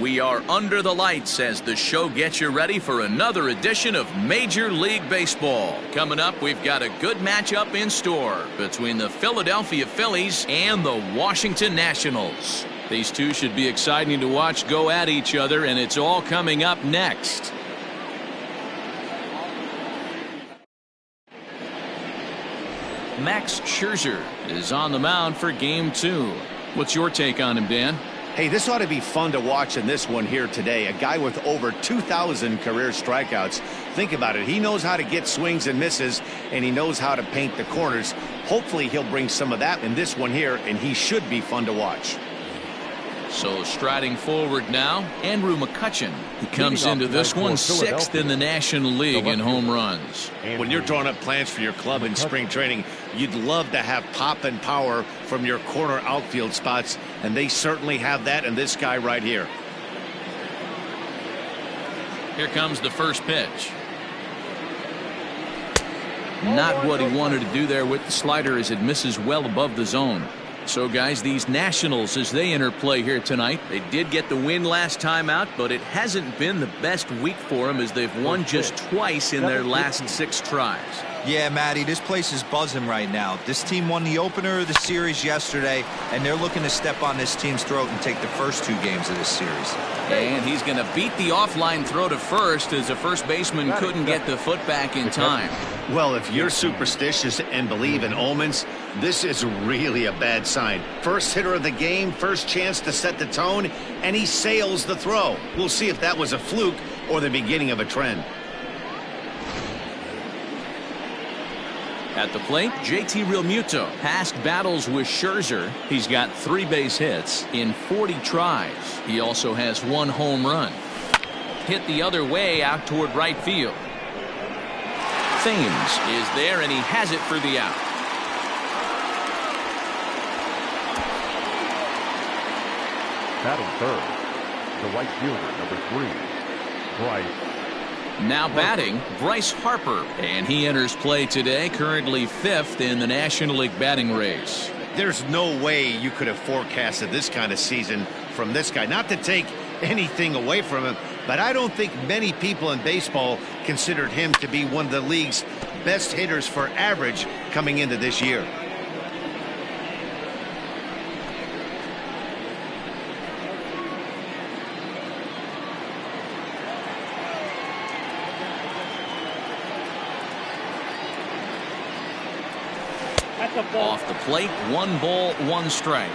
We are under the lights as the show gets you ready for another edition of Major League Baseball. Coming up, we've got a good matchup in store between the Philadelphia Phillies and the Washington Nationals. These two should be exciting to watch go at each other, and it's all coming up next. Max Scherzer is on the mound for Game 2. What's your take on him, Dan? Hey, this ought to be fun to watch in this one here today. A guy with over 2,000 career strikeouts. Think about it. He knows how to get swings and misses, and he knows how to paint the corners. Hopefully, he'll bring some of that in this one here, and he should be fun to watch. So striding forward now, Andrew McCutchen. He comes into this one 6th in the National League in home runs. When you're drawing up plans for your club in spring training, you'd love to have pop and power from your corner outfield spots, and they certainly have that in this guy right here. Here comes the first pitch. Not what he wanted to do there with the slider as it misses well above the zone. So, guys, these Nationals, as they enter play here tonight, they did get the win last time out, but it hasn't been the best week for them as they've won just twice in their last 6 tries. Yeah, Matty, this place is buzzing right now. This team won the opener of the series yesterday, and they're looking to step on this team's throat and take the first 2 games of this series. And he's going to beat the offline throw to first as the first baseman couldn't get the foot back in time. Well, if you're superstitious and believe in omens, this is really a bad sign. First hitter of the game, first chance to set the tone, and he sails the throw. We'll see if that was a fluke or the beginning of a trend. At the plate, JT Realmuto. Past battles with Scherzer, he's got 3 base hits in 40 tries. He also has 1 home run. Hit the other way out toward right field. Thames is there, and he has it for the out. Batting third, the right fielder, number 3, Bryce. Now batting, Bryce Harper, and he enters play today, currently 5th in the National League batting race. There's no way you could have forecasted this kind of season from this guy. Not to take anything away from him, but I don't think many people in baseball considered him to be one of the league's best hitters for average coming into this year. Off the plate, 1 ball, 1 strike.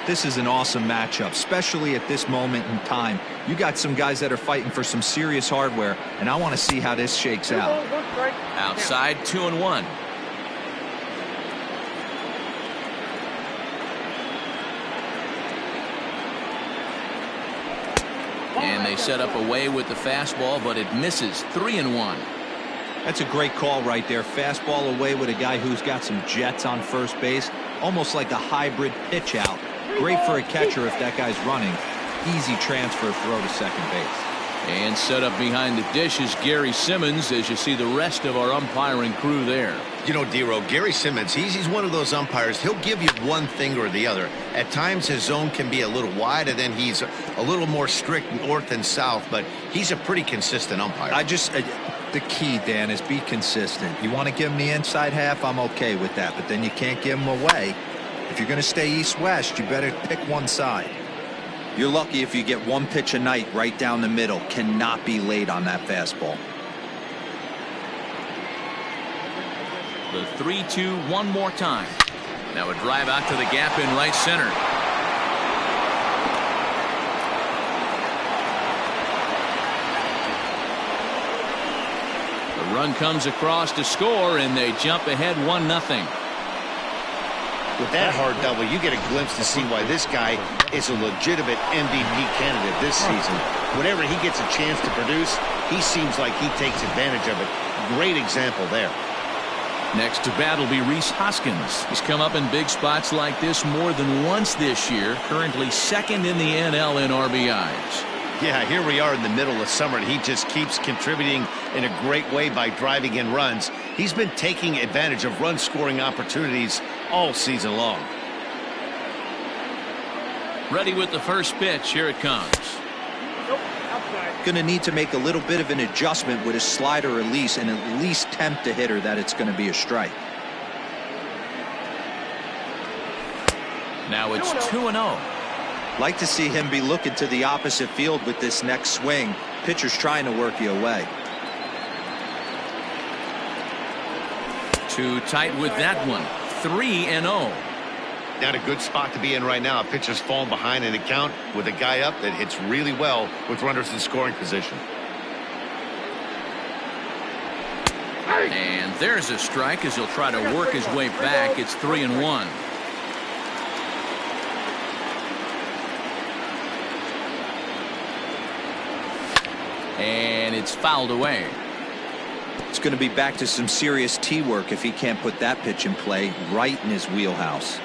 This is an awesome matchup, especially at this moment in time. You got some guys that are fighting for some serious hardware, and I want to see how this shakes out. Outside, 2-1. And they set up away with the fastball, but it misses. 3-1. That's a great call right there. Fastball away with a guy who's got some jets on first base, almost like a hybrid pitch out. Great for a catcher if that guy's running. Easy transfer throw to second base. And set up behind the dish is Gary Simmons as you see the rest of our umpiring crew there. You know, Dero, Gary Simmons, he's one of those umpires. He'll give you one thing or the other. At times his zone can be a little wide, and then he's a little more strict north and south, but he's a pretty consistent umpire. The key, Dan, is be consistent. You want to give him the inside half, I'm okay with that, but then you can't give him away. If you're going to stay east-west, you better pick one side. You're lucky if you get 1 pitch a night right down the middle. Cannot be late on that fastball. The 3-2 one more time. Now a drive out to the gap in right center. The run comes across to score, and they jump ahead 1-0. With that hard double, you get a glimpse to see why this guy is a legitimate MVP candidate this season. Whenever he gets a chance to produce, he seems like he takes advantage of it. Great example there. Next to bat will be Hoskins. He's come up in big spots like this more than once this year. Currently 2nd in the NL in RBIs. Yeah, here we are in the middle of summer, and he just keeps contributing in a great way by driving in runs. He's been taking advantage of run-scoring opportunities all season long. Ready with the first pitch. Here it comes. Going to need to make a little bit of an adjustment with his slider release and at least tempt the hitter that it's going to be a strike. Now it's 2-0. Like to see him be looking to the opposite field with this next swing. Pitcher's trying to work you away. Too tight with that one. 3-0. Not a good spot to be in right now. A pitcher's falling behind in the count with a guy up that hits really well with runners in scoring position. And there's a strike as he'll try to work his way back. It's 3-1. And it's fouled away. It's going to be back to some serious tee work if he can't put that pitch in play right in his wheelhouse.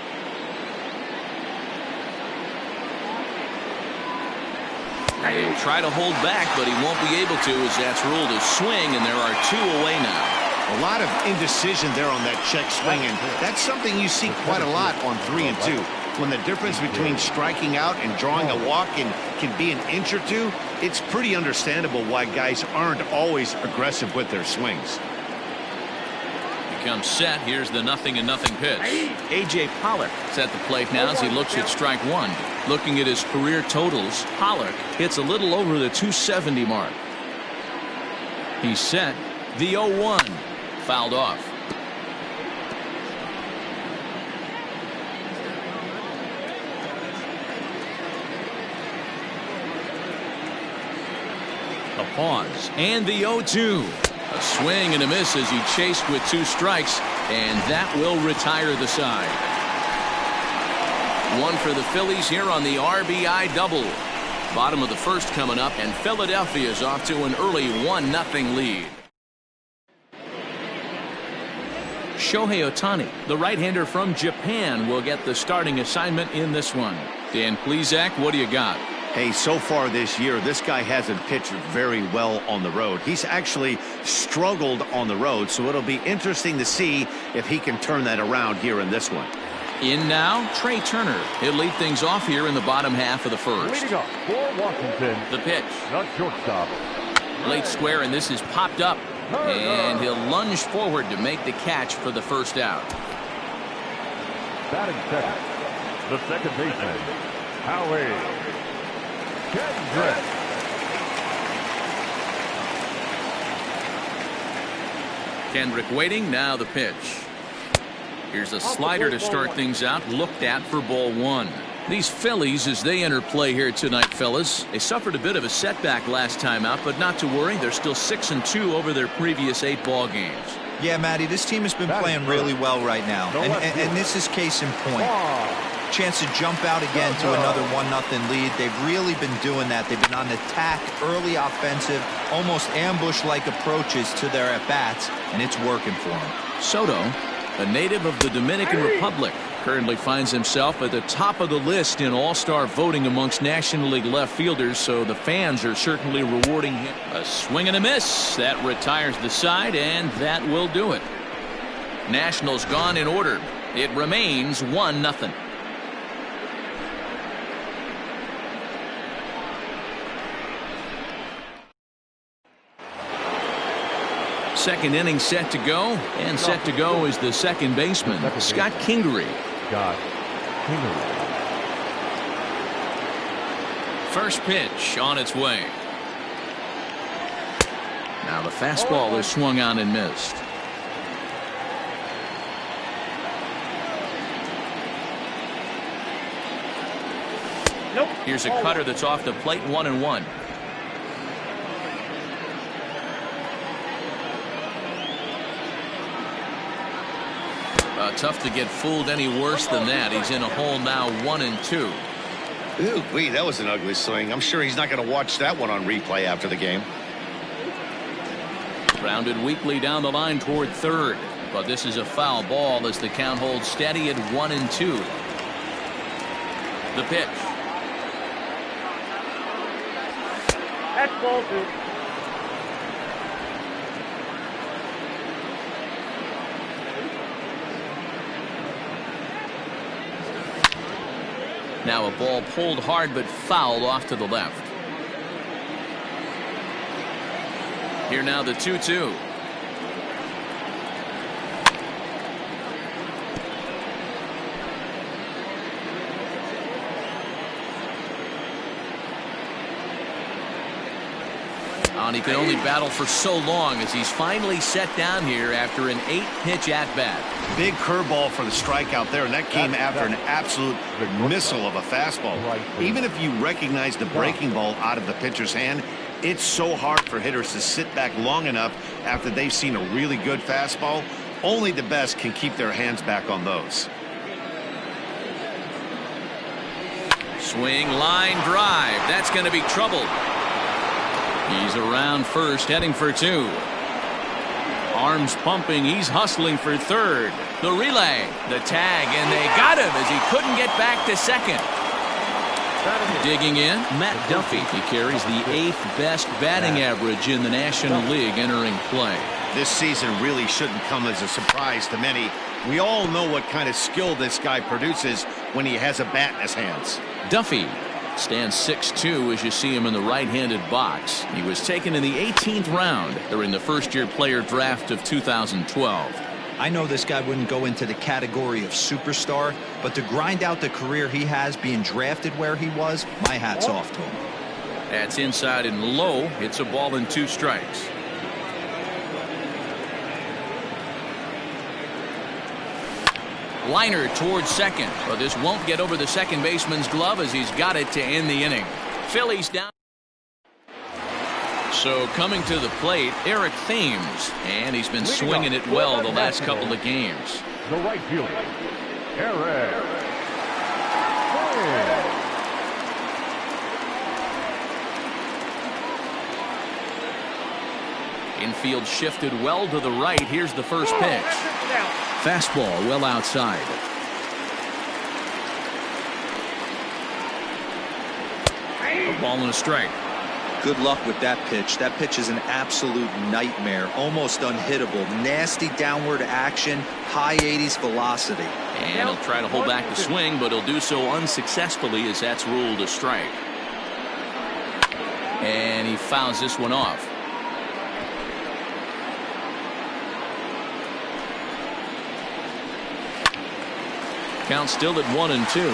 He'll try to hold back, but he won't be able to as that's ruled a swing, and there are 2 away now. A lot of indecision there on that check swing, and that's something you see quite a lot on 3 and 2. When the difference between striking out and drawing a walk can be an inch or two, it's pretty understandable why guys aren't always aggressive with their swings. Comes set. Here's the 0-0 pitch. A.J. Pollock is at the plate now as he looks at strike one. Looking at his career totals, Pollock hits a little over the 270 mark. He's set. The 0-1 fouled off. A pause and the 0-2. A swing and a miss as he chased with 2 strikes, and that will retire the side. One for the Phillies here on the RBI double. Bottom of the first coming up, and Philadelphia is off to an early 1-0 lead. Shohei Ohtani, the right-hander from Japan, will get the starting assignment in this one. Dan Plesac, what do you got? Hey, so far this year, this guy hasn't pitched very well on the road. He's actually struggled on the road, so it'll be interesting to see if he can turn that around here in this one. In now, Trey Turner. He'll lead things off here in the bottom half of the first. Leading up for Washington, the pitch. the shortstop. Late square, and this is popped up. And he'll lunge forward to make the catch for the first out. Batting second, the second baseman, Howie Kendrick. Kendrick waiting. Now the pitch. Here's a slider to start things out. Looked at for ball 1. These Phillies, as they enter play here tonight, fellas, they suffered a bit of a setback last time out, but not to worry. They're still 6-2 over their previous 8 ball games. Yeah, Matty, this team has been playing really well right now, and this is case in point. Chance to jump out again to another 1-0 lead. They've really been doing that. They've been on attack, early offensive, almost ambush-like approaches to their at-bats, and it's working for them. Soto, a native of the Dominican Republic, currently finds himself at the top of the list in all-star voting amongst National League left fielders, so the fans are certainly rewarding him. A swing and a miss. That retires the side, and that will do it. Nationals gone in order. It remains 1-0. Second inning set to go, and set to go is the second baseman, Scott Kingery. First pitch on its way. Now the fastball is swung on and missed. Here's a cutter that's off the plate, 1-1. Tough to get fooled any worse than that. He's in a hole now, 1-2. Ooh, wee, that was an ugly swing. I'm sure he's not going to watch that one on replay after the game. Grounded weakly down the line toward third, but this is a foul ball as the count holds steady at 1-2. The pitch. That's ball 2. Now a ball pulled hard but fouled off to the left. Here now the 2-2. And he can only battle for so long as he's finally set down here after an 8-pitch at-bat. Big curveball for the strikeout there, and that came after an absolute missile of a fastball. Even if you recognize the breaking ball out of the pitcher's hand, it's so hard for hitters to sit back long enough after they've seen a really good fastball. Only the best can keep their hands back on those. Swing, line, drive. That's going to be trouble. He's around first, heading for 2. Arms pumping. He's hustling for third. The relay, the tag, and they got him as he couldn't get back to second. Digging in, Matt Duffy. He carries the 8th best batting average in the National League entering play. This season really shouldn't come as a surprise to many. We all know what kind of skill this guy produces when he has a bat in his hands. Duffy stands 6'2" as you see him in the right-handed box. He was taken in the 18th round during the first-year player draft of 2012. I know this guy wouldn't go into the category of superstar, but to grind out the career he has being drafted where he was, my hat's off to him. That's inside and low. It's a ball and 2 strikes. Liner towards second, but this won't get over the second baseman's glove as he's got it to end the inning. Phillies down. So coming to the plate, Eric Thames, and he's been swinging it well the last couple of games. The right fielder, Eric Thames. Infield shifted well to the right. Here's the first pitch. Fastball well outside. A ball and a strike. Good luck with that pitch. That pitch is an absolute nightmare. Almost unhittable. Nasty downward action. High 80s velocity. And he'll try to hold back the swing, but he'll do so unsuccessfully as that's ruled a strike. And he fouls this one off. Count still at 1-2.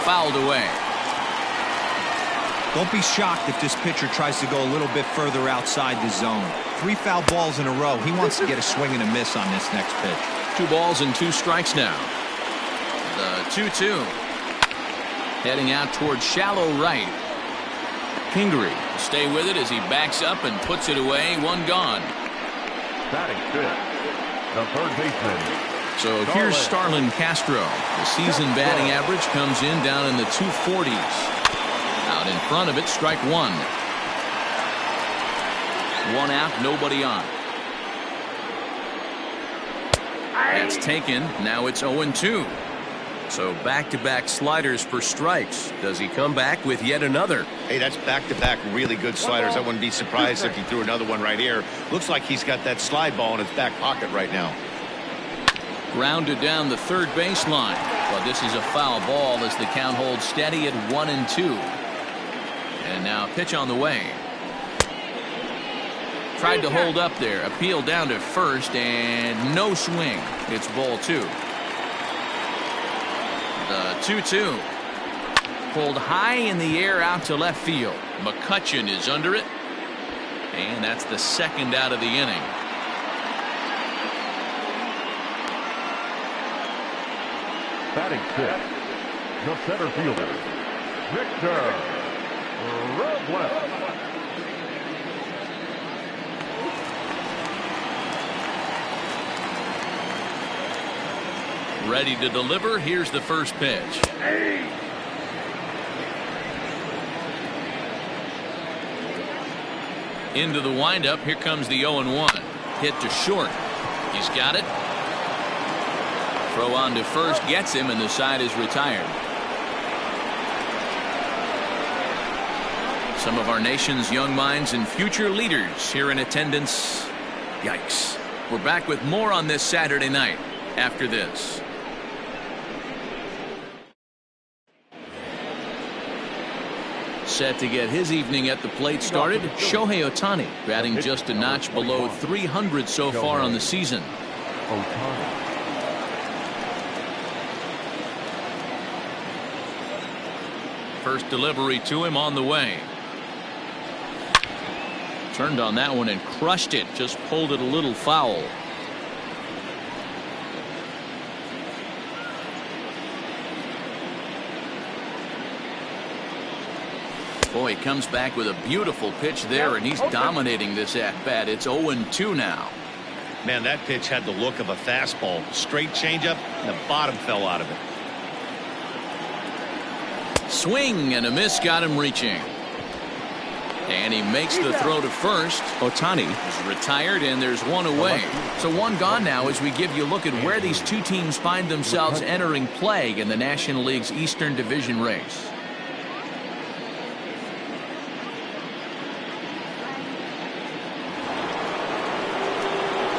Fouled away. Don't be shocked if this pitcher tries to go a little bit further outside the zone. 3 foul balls in a row. He wants to get a swing and a miss on this next pitch. 2 balls and 2 strikes now. The 2-2. Heading out towards shallow right. Kingery will stay with it as he backs up and puts it away. 1 gone. Batting 5th, the third baseman. So here's Starlin Castro. The season batting average comes in down in the 240s. Out in front of it, strike 1. 1 out, nobody on. That's taken. Now it's 0-2. So back-to-back sliders for strikes. Does he come back with yet another? Hey, that's back-to-back really good sliders. I wouldn't be surprised if he threw another one right here. Looks like he's got that slide ball in his back pocket right now. Grounded down the third baseline. But this is a foul ball as the count holds steady at 1-2. And now pitch on the way. Tried to hold up there. Appeal down to first and no swing. It's ball 2. The 2-2. Pulled high in the air out to left field. McCutchen is under it. And that's the second out of the inning. Batting 5th, the center fielder, Victor Robles. Ready to deliver. Here's the first pitch. Into the windup. Here comes the 0-1. Hit to short. He's got it. Throw on to first gets him, and the side is retired. Some of our nation's young minds and future leaders here in attendance. Yikes. We're back with more on this Saturday night after this. set to get his evening at the plate started. Shohei Ohtani batting just a notch below 300 so far on the season. First delivery to him on the way. Turned on that one and crushed it. Just pulled it a little foul. Boy, he comes back with a beautiful pitch there, and he's dominating this at-bat. It's 0-2 now. Man, that pitch had the look of a fastball. Straight changeup, and the bottom fell out of it. Swing and a miss got him reaching. And he makes the throw to first. Ohtani is retired, and there's one away. So one gone now as we give you a look at where these two teams find themselves entering play in the National League's Eastern Division race.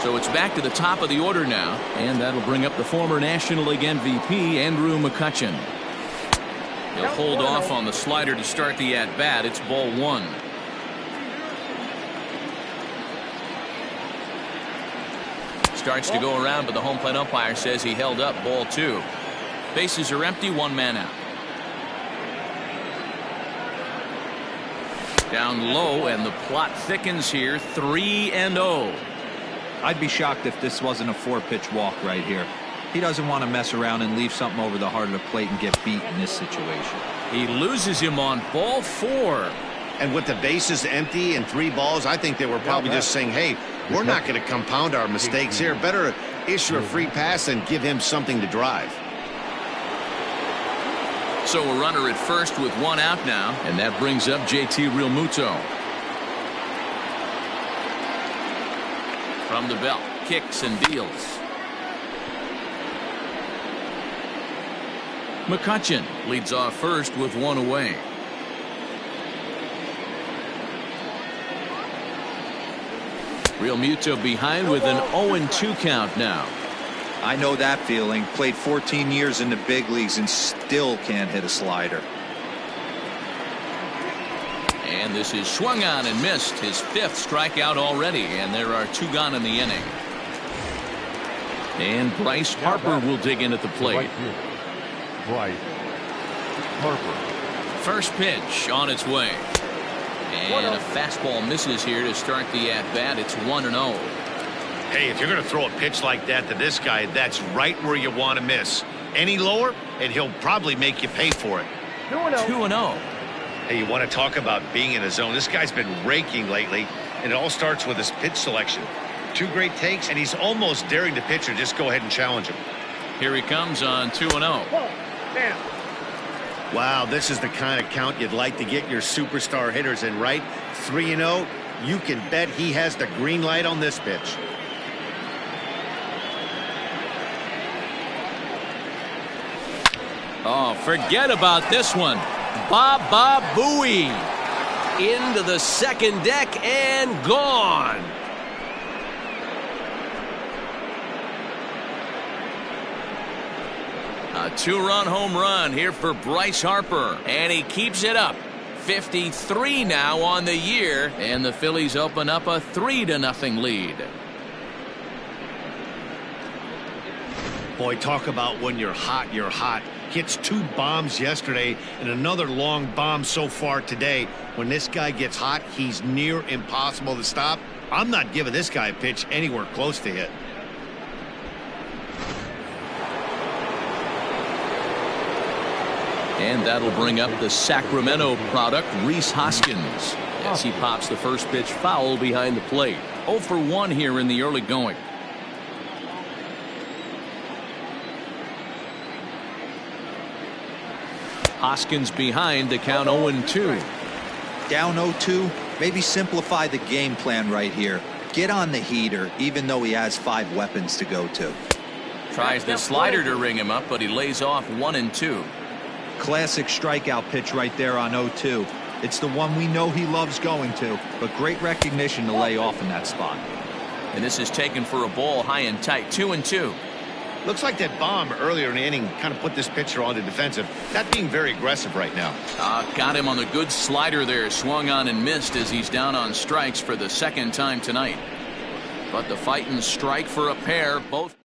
So it's back to the top of the order now, and that'll bring up the former National League MVP, Andrew McCutchen. He'll hold off on the slider to start the at-bat. It's ball one. Starts to go around, but the home plate umpire says he held up ball two. Bases are empty, one man out. Down low, and the plot thickens here, 3-0. I'd be shocked if this wasn't a 4-pitch walk right here. He doesn't want to mess around and leave something over the heart of the plate and get beat in this situation. He loses him on ball four. And with the bases empty and 3 balls, I think they were probably just saying, hey, we're not going to compound our mistakes here. Better issue a free pass and give him something to drive. So a runner at first with one out now, and that brings up JT Realmuto. From the belt, kicks and deals. McCutchen leads off first with one away. Realmuto behind with an 0-2 count now. I know that feeling. Played 14 years in the big leagues and still can't hit a slider. And this is swung on and missed. His 5th strikeout already, and there are 2 gone in the inning. And Bryce Harper will dig in at the plate. Bryce Harper. First pitch on its way. And a fastball misses here to start the at-bat. It's 1-0. Hey, if you're going to throw a pitch like that to this guy, that's right where you want to miss. Any lower, and he'll probably make you pay for it. 2-0. Hey, you want to talk about being in a zone? This guy's been raking lately, and it all starts with his pitch selection. 2 great takes, and he's almost daring the pitcher just go ahead and challenge him. Here he comes on 2-0. Wow, this is the kind of count you'd like to get your superstar hitters in, right? 3-0. You can bet he has the green light on this pitch. Oh, forget about this one. Baba Booey into the second deck and gone. A 2-run home run here for Bryce Harper, and he keeps it up. 53 now on the year, and the Phillies open up a 3-0 lead. Boy, talk about when you're hot, you're hot. Hits 2 bombs yesterday and another long bomb so far today. When this guy gets hot, he's near impossible to stop. I'm not giving this guy a pitch anywhere close to hit. And that'll bring up the Sacramento product, RHYS Hoskins, as he pops the first pitch foul behind the plate. 0 for 1 here in the early going. Hoskins behind to count 0-2. Down 0-2. Maybe simplify the game plan right here. Get on the heater, even though he has 5 weapons to go to. Tries the slider to ring him up, but he lays off 1-2. Classic strikeout pitch right there on 0-2. It's the one we know he loves going to, but great recognition to lay off in that spot. And this is taken for a ball high and tight. 2-2. Looks like that bomb earlier in the inning kind of put this pitcher on the defensive. Not being very aggressive right now. Got him on the good slider there. Swung on and missed as he's down on strikes for the second time tonight. But the fighting strike for a pair. Both.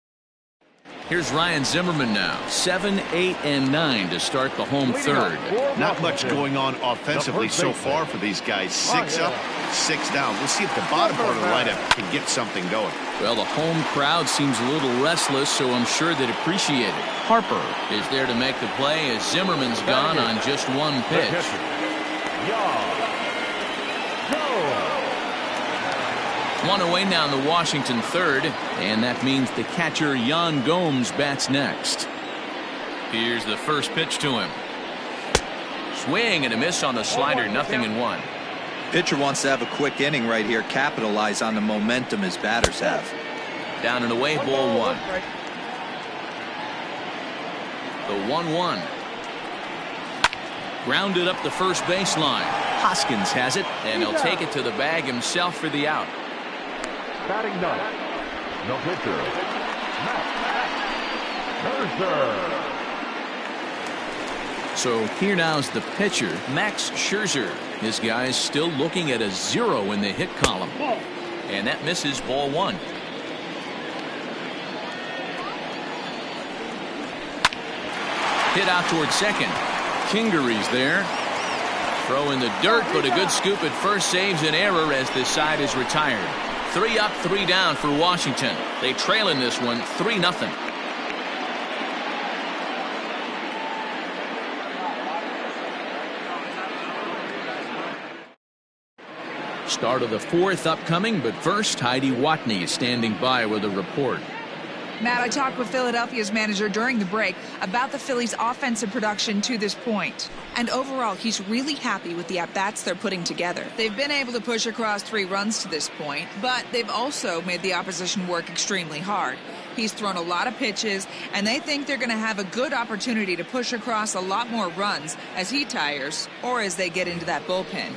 Here's Ryan Zimmerman now. 7, 8, and 9 to start the home third. Not much going on offensively so far for these guys. 6 up, 6 down. We'll see if the bottom part of the lineup can get something going. Well, the home crowd seems a little restless, so I'm sure they'd appreciate it. Harper is there to make the play as Zimmerman's gone on just one pitch. One away now in the Washington third, and that means the catcher Yan Gomes bats next. Here's the first pitch to him. Swing and a miss on the slider, 0-1. Pitcher wants to have a quick inning right here, capitalize on the momentum his batters have. Down and away, ball 1. The 1-1. Grounded up the first baseline. Hoskins has it, and he'll take it to the bag himself for the out. Batting ninth, no pitcher, Max Scherzer. So here now's the pitcher, Max Scherzer. This guy's still looking at a 0 in the hit column. And that misses, ball 1. Hit out towards second. Kingery's there. Throw in the dirt, but a good scoop at first saves an error as this side is retired. 3 up, 3 down for Washington. They trail in this one 3-0. Start of the fourth upcoming, but first Heidi Watney is standing by with a report. Matt, I talked with Philadelphia's manager during the break about the Phillies' offensive production to this point. And overall, he's really happy with the at-bats they're putting together. They've been able to push across 3 runs to this point, but they've also made the opposition work extremely hard. He's thrown a lot of pitches, and they think they're going to have a good opportunity to push across a lot more runs as he tires or as they get into that bullpen.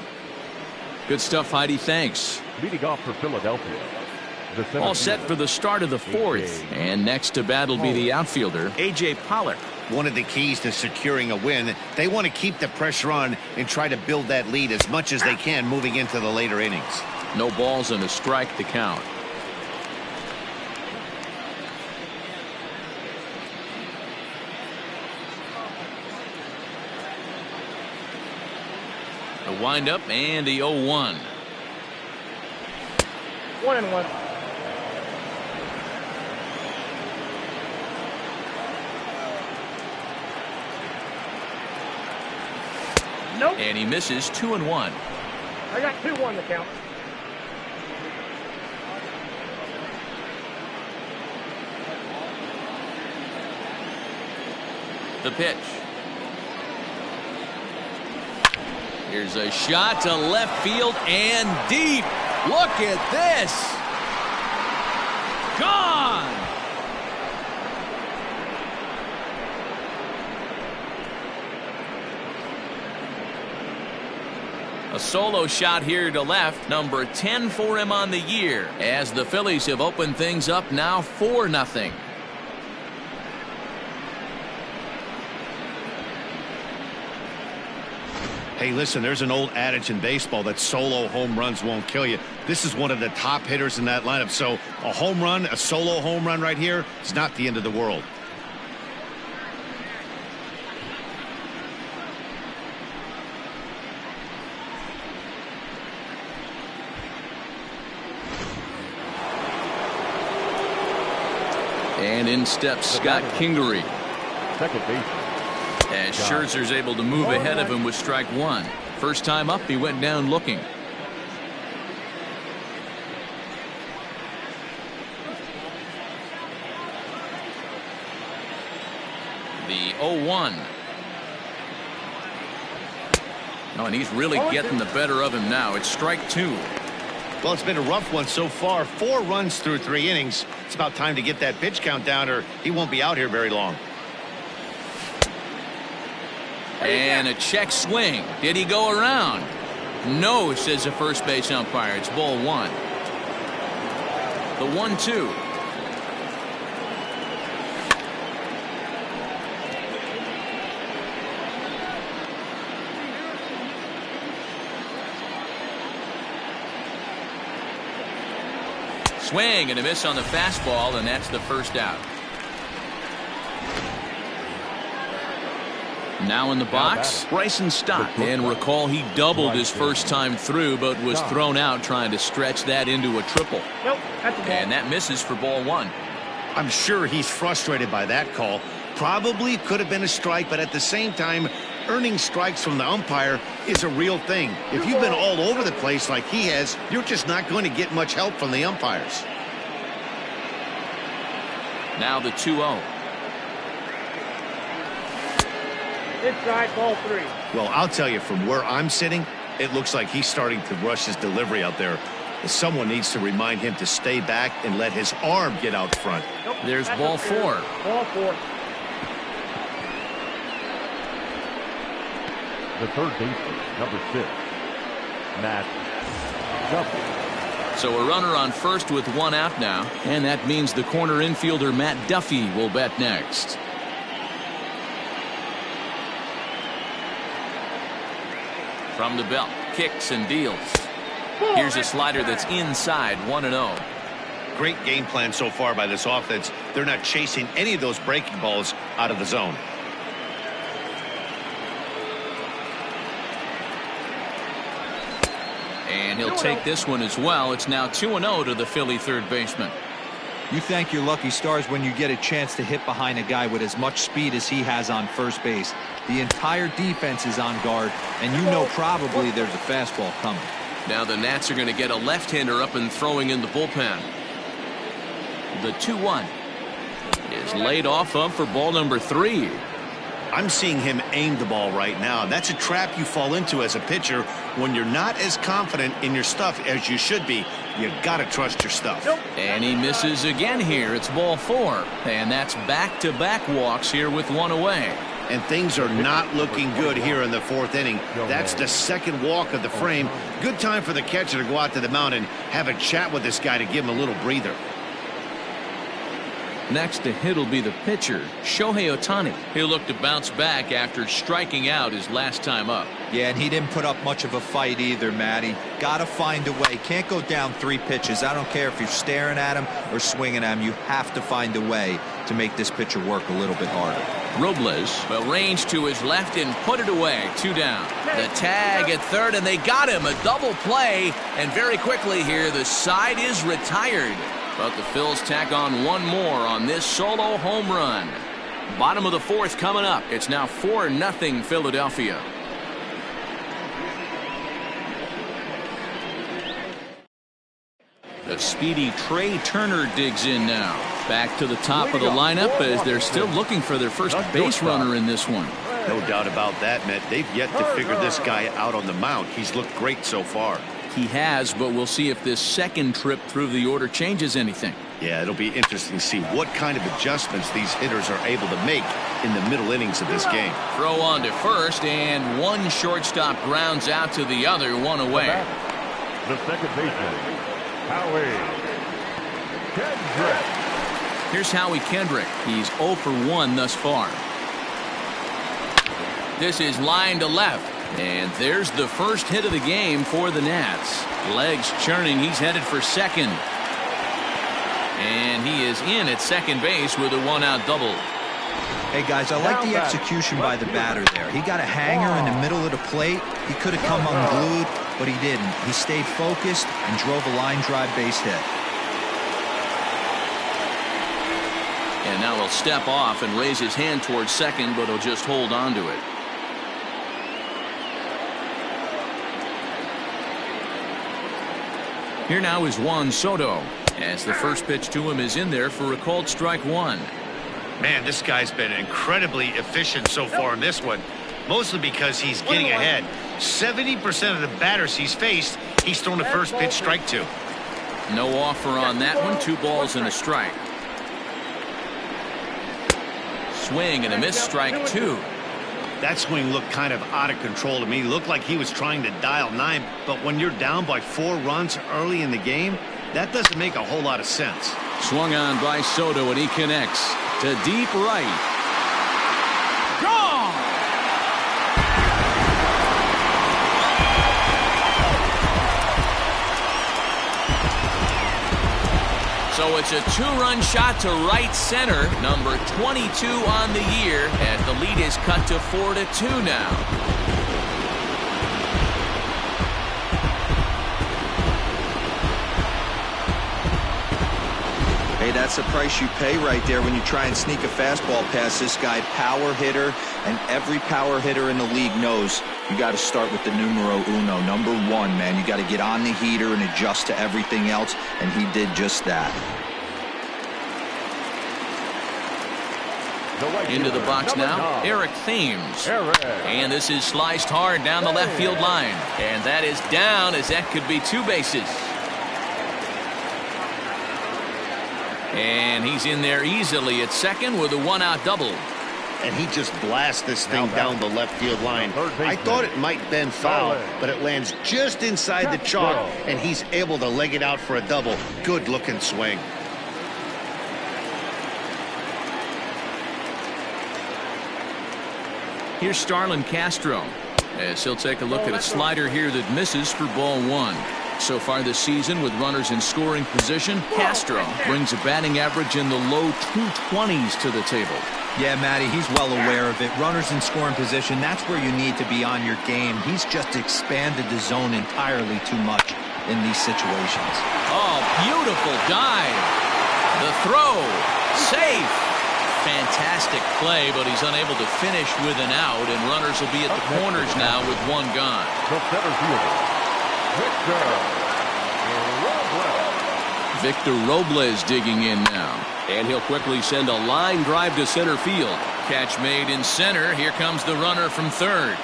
Good stuff, Heidi. Thanks. Leading off for Philadelphia. All set for the start of the fourth. And next to bat will be the outfielder, A.J. Pollock. One of the keys to securing a win, they want to keep the pressure on and try to build that lead as much as they can moving into the later innings. No balls and a strike to count. The windup and the 0-1. 1-1. Nope. And he misses, 2-1. I got 2-1 to count. The pitch. Here's a shot to left field and deep. Look at this. Gone. A solo shot here to left, number 10 for him on the year, as the Phillies have opened things up now 4-0. Hey, listen, there's an old adage in baseball that solo home runs won't kill you. This is one of the top hitters in that lineup, so a home run, a solo home run right here is not the end of the world. And in steps Scott Kingery. Second base. As Scherzer's able to move ahead of him with strike 1. First time up, he went down looking. The 0-1. Oh, and he's really getting the better of him now. It's strike 2. Well, it's been a rough one so far. 4 runs through 3 innings. It's about time to get that pitch count down or he won't be out here very long. And a check swing. Did he go around? No, says the first base umpire. It's ball 1. The 1-2. Swing and a miss on the fastball, and that's the first out. Now in the box, Bryson Stott. And recall, he doubled his first time through, but was thrown out trying to stretch that into a triple. Nope, that's a ball. And that misses for ball one. I'm sure he's frustrated by that call. Probably could have been a strike, but at the same time, earning strikes from the umpire is a real thing. If you've been all over the place like he has, you're just not going to get much help from the umpires. Now the 2-0. Inside, ball 3. Well, I'll tell you, from where I'm sitting, it looks like he's starting to rush his delivery out there. Someone needs to remind him to stay back and let his arm get out front. Nope, There's that's ball up 4. there. Ball 4. The third baseman, number 6, Matt Duffy. So a runner on first with one out now, and that means the corner infielder Matt Duffy will bat next. From the belt, kicks and deals. Here's a slider that's inside, 1-0. Great game plan so far by this offense. They're not chasing any of those breaking balls out of the zone. And he'll take this one as well. It's now 2-0 to the Philly third baseman. You thank your lucky stars when you get a chance to hit behind a guy with as much speed as he has on first base. The entire defense is on guard, and you know probably there's a fastball coming. Now the Nats are going to get a left-hander up and throwing in the bullpen. The 2-1 is laid off of for ball number 3. I'm seeing him aim the ball right now. That's a trap you fall into as a pitcher when you're not as confident in your stuff as you should be. You got to trust your stuff. Nope. And he misses again here. It's ball 4. And that's back-to-back walks here with one away. And things are not looking good here in the 4th inning. That's the second walk of the frame. Good time for the catcher to go out to the mound and have a chat with this guy to give him a little breather. Next to hit will be the pitcher, Shohei Ohtani. He'll look to bounce back after striking out his last time up. Yeah, and he didn't put up much of a fight either, Matty. Got to find a way. Can't go down 3 pitches. I don't care if you're staring at him or swinging at him. You have to find a way to make this pitcher work a little bit harder. Robles will range to his left and put it away. 2 down. The tag at third, and they got him. A double play, and very quickly here, the side is retired. But the Phils tack on one more on this solo home run. Bottom of the 4th coming up. It's now 4-0 Philadelphia. The speedy Trey Turner digs in now. Back to the top of the lineup as they're still looking for their first base runner in this one. No doubt about that, Matt. They've yet to figure this guy out on the mound. He's looked great so far. He has, but we'll see if this second trip through the order changes anything. Yeah, it'll be interesting to see what kind of adjustments these hitters are able to make in the middle innings of this game. Throw on to first, and one shortstop grounds out to the other, one away. The second baseman, Howie Kendrick. Here's Howie Kendrick. He's 0 for 1 thus far. This is line to left. And there's the first hit of the game for the Nats. Legs churning. He's headed for second. And he is in at second base with a 1-out double. Hey, guys, I like the execution by the batter there. He got a hanger in the middle of the plate. He could have come unglued, but he didn't. He stayed focused and drove a line drive base hit. And now he'll step off and raise his hand towards second, but he'll just hold on to it. Here now is Juan Soto, as the first pitch to him is in there for a called strike 1. Man, this guy's been incredibly efficient so far in this one, mostly because he's getting ahead. 70% of the batters he's faced, he's thrown the first pitch strike to. No offer on that one. 2 balls and a strike. Swing and a miss, strike 2. That swing looked kind of out of control to me. Looked like he was trying to dial 9, but when you're down by 4 runs early in the game, that doesn't make a whole lot of sense. Swung on by Soto, and he connects to deep right. Gone! So it's a two-run shot to right center, number 22 on the year, and the lead is cut to 4-2 now. Hey, that's the price you pay right there when you try and sneak a fastball past this guy. Power hitter, and every power hitter in the league knows you got to start with the numero uno, number one, man. You got to get on the heater and adjust to everything else, and he did just that. Into the box now, Eric Thames. And this is sliced hard down the left field line. And that is down, as that could be two bases. And he's in there easily at second with a one-out double. And he just blasts this thing down the left field line. I thought it might bend foul, but it lands just inside the chalk, and he's able to leg it out for a double. Good-looking swing. Here's Starlin Castro, as he'll take a look at a slider here that misses for ball one. So far this season, with runners in scoring position, Castro brings a batting average in the low 220s to the table. Yeah, Matty, he's well aware of it. Runners in scoring position, that's where you need to be on your game. He's just expanded the zone entirely too much in these situations. Oh, beautiful dive. The throw, safe. Fantastic play, but he's unable to finish with an out, and runners will be at the corners now with one gone. The center fielder, Victor Robles digging in now, and he'll quickly send a line drive to center field. Catch made in center. Here comes the runner from third,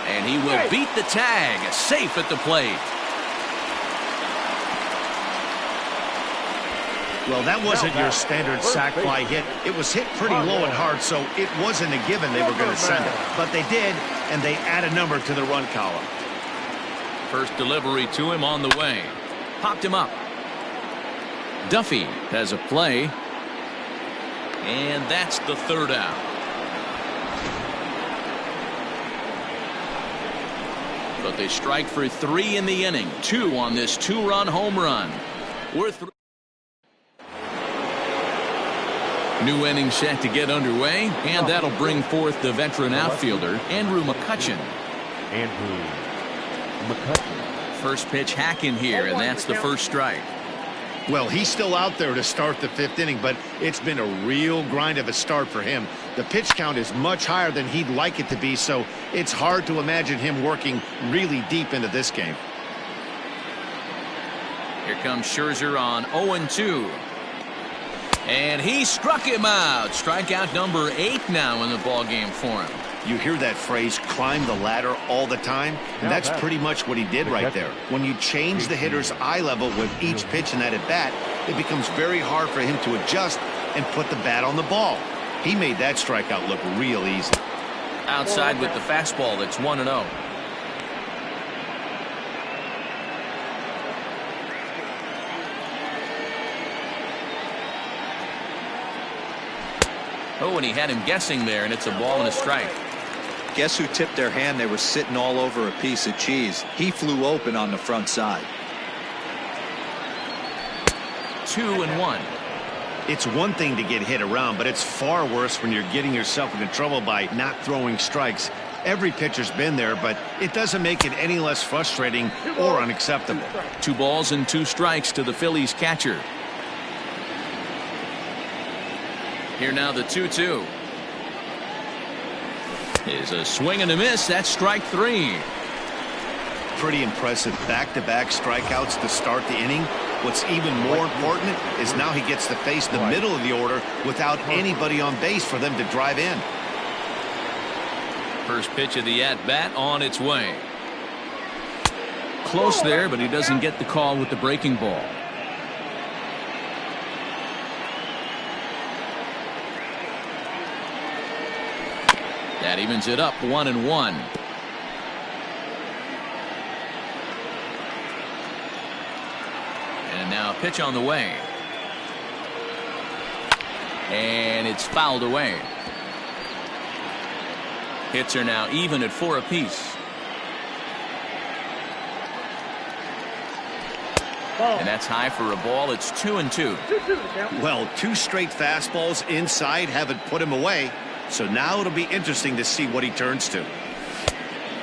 and he will beat the tag. Safe at the plate. Well, that wasn't your standard sac fly hit. It was hit pretty low and hard, so it wasn't a given they were going to send it. But they did, and they add a number to the run column. First delivery to him on the way. Popped him up. Duffy has a play. And that's the third out. But they strike for 3 in the inning. 2 on this 2-run home run. We're through. New inning set to get underway, and that'll bring forth the veteran outfielder, Andrew McCutchen. First pitch hacking here, and that's the first strike. Well, he's still out there to start the 5th inning, but it's been a real grind of a start for him. The pitch count is much higher than he'd like it to be, so it's hard to imagine him working really deep into this game. Here comes Scherzer on 0-2. And he struck him out. Strikeout number 8 now in the ballgame for him. You hear that phrase, climb the ladder, all the time, and that's pretty much what he did right there. When you change the hitter's eye level with each pitch in that at-bat, it becomes very hard for him to adjust and put the bat on the ball. He made that strikeout look real easy. Outside with the fastball, that's 1-0. Oh, and he had him guessing there, and it's a ball and a strike. Guess who tipped their hand? They were sitting all over a piece of cheese. He flew open on the front side. 2-1. It's one thing to get hit around, but it's far worse when you're getting yourself into trouble by not throwing strikes. Every pitcher's been there, but it doesn't make it any less frustrating or unacceptable. 2 balls and 2 strikes to the Phillies catcher. Here now the 2-2. Is a swing and a miss. That's strike 3. Pretty impressive back-to-back strikeouts to start the inning. What's even more important is now he gets to face the middle of the order without anybody on base for them to drive in. First pitch of the at-bat on its way. Close there, but he doesn't get the call with the breaking ball. That evens it up 1-1. And now a pitch on the way. And it's fouled away. Hits are now even at 4 apiece. Ball. And that's high for a ball. It's 2-2. 2-2 the count. Well, two straight fastballs inside haven't put him away. So now it'll be interesting to see what he turns to.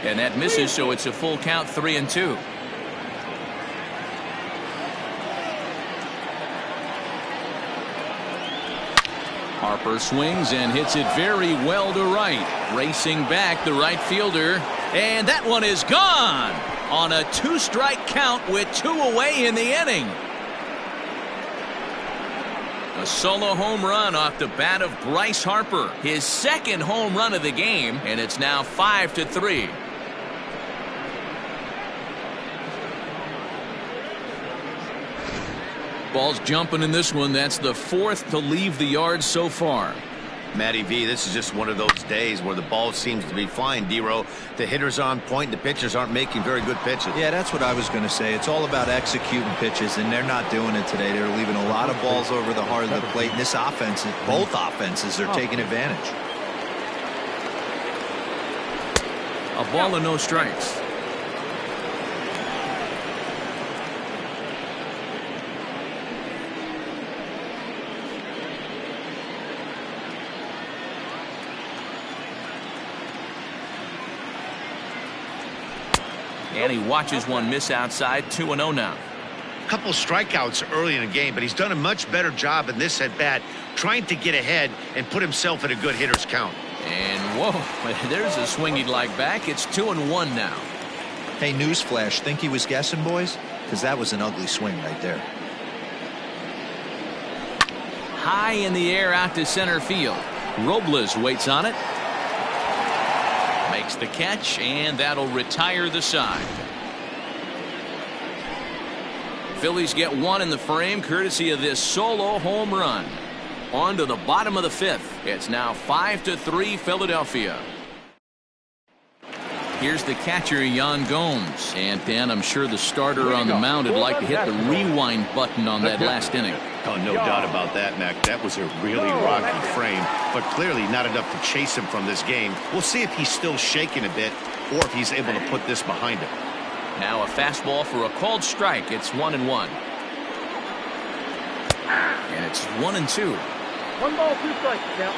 And that misses, so it's a full count, 3-2. Harper swings and hits it very well to right. Racing back the right fielder. And that one is gone on a 2-strike count with 2 away in the inning. A solo home run off the bat of Bryce Harper. His second home run of the game, and it's now 5-3. Ball's jumping in this one. That's the 4th to leave the yard so far. Matty V, this is just one of those days where the ball seems to be flying, D-Row. The hitter's on point, the pitchers aren't making very good pitches. Yeah, that's what I was going to say. It's all about executing pitches, and they're not doing it today. They're leaving a lot of balls over the heart of the plate, and this offense, both offenses are taking advantage. A ball and no strikes. And he watches one miss outside. 2-0 now. Couple strikeouts early in the game, but he's done a much better job in this at bat, trying to get ahead and put himself in a good hitter's count. And whoa, there's a swing he'd like back. It's 2-1 now. Hey, newsflash, think he was guessing, boys? Because that was an ugly swing right there. High in the air out to center field. Robles waits on it. Makes the catch, and that'll retire the side. Phillies get one in the frame courtesy of this solo home run. On to the bottom of the 5th. It's now 5-3 Philadelphia. Here's the catcher, GOMES. And Dan, I'm sure the starter on the mound would like to hit the rewind button on that last inning. Oh, no doubt about that, Mac. That was a really rocky frame, but clearly not enough to chase him from this game. We'll see if he's still shaking a bit or if he's able to put this behind him. Now a fastball for a called strike. It's 1-1. And it's 1-2. 1 ball, 2 strikes the count.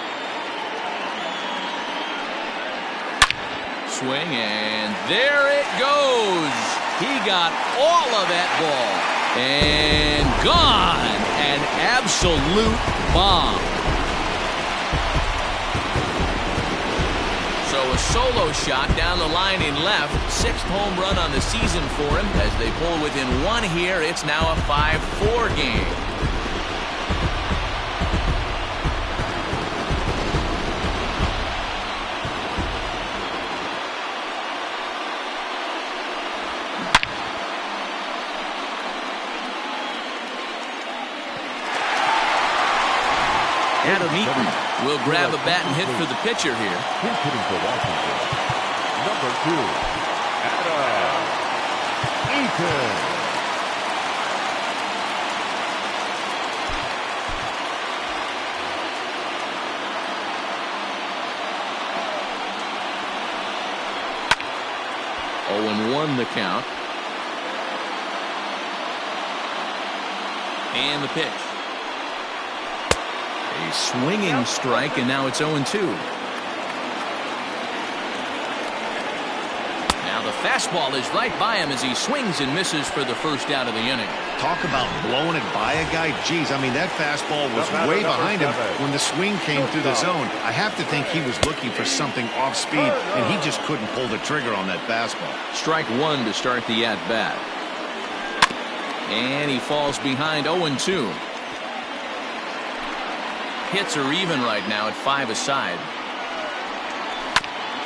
Swing, and there it goes. He got all of that ball. And gone. An absolute bomb. So a solo shot down the line in left. 6th home run on the season for him. As they pull within 1 here, it's now a 5-4 game. Adam Eaton will grab a bat and hit for the pitcher here. He's hitting for Washington. Number 2, Adam Eaton. Oh, 1 the count. And the pitch. A swinging strike, and now it's 0-2. Now the fastball is right by him as he swings and misses for the first out of the inning. Talk about blowing it by a guy. Geez, I mean, that fastball was way behind him when the swing came through the zone. I have to think he was looking for something off speed, and he just couldn't pull the trigger on that fastball. Strike 1 to start the at-bat. And he falls behind 0-2. Hits are even right now at 5 aside.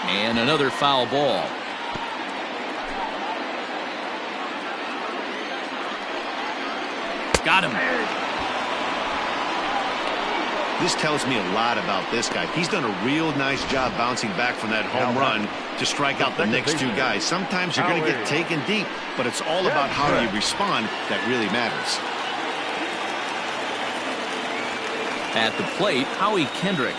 And another foul ball. Got him. This tells me a lot about this guy. He's done a real nice job bouncing back from that home run to strike out the next 2 guys. Sometimes you're going to get taken deep, but it's all about how you respond that really matters. At the plate, Howie Kendrick.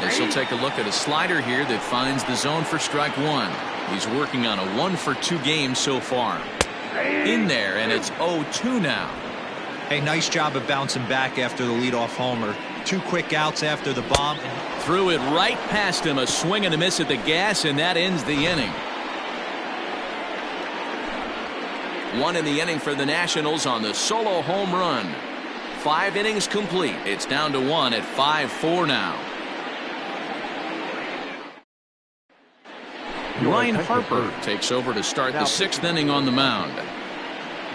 As he'll take a look at a slider here that finds the zone for strike 1. He's working on a 1-for-2 game so far. in there, and it's 0-2 now. Hey, nice job of bouncing back after the leadoff homer. 2 quick outs after the bomb. Threw it right past him, a swing and a miss at the gas, and that ends the inning. 1 in the inning for the Nationals on the solo home run. 5 innings complete. It's down to 1 at 5-4 now. Ryan Harper takes over to start the 6th inning on the mound.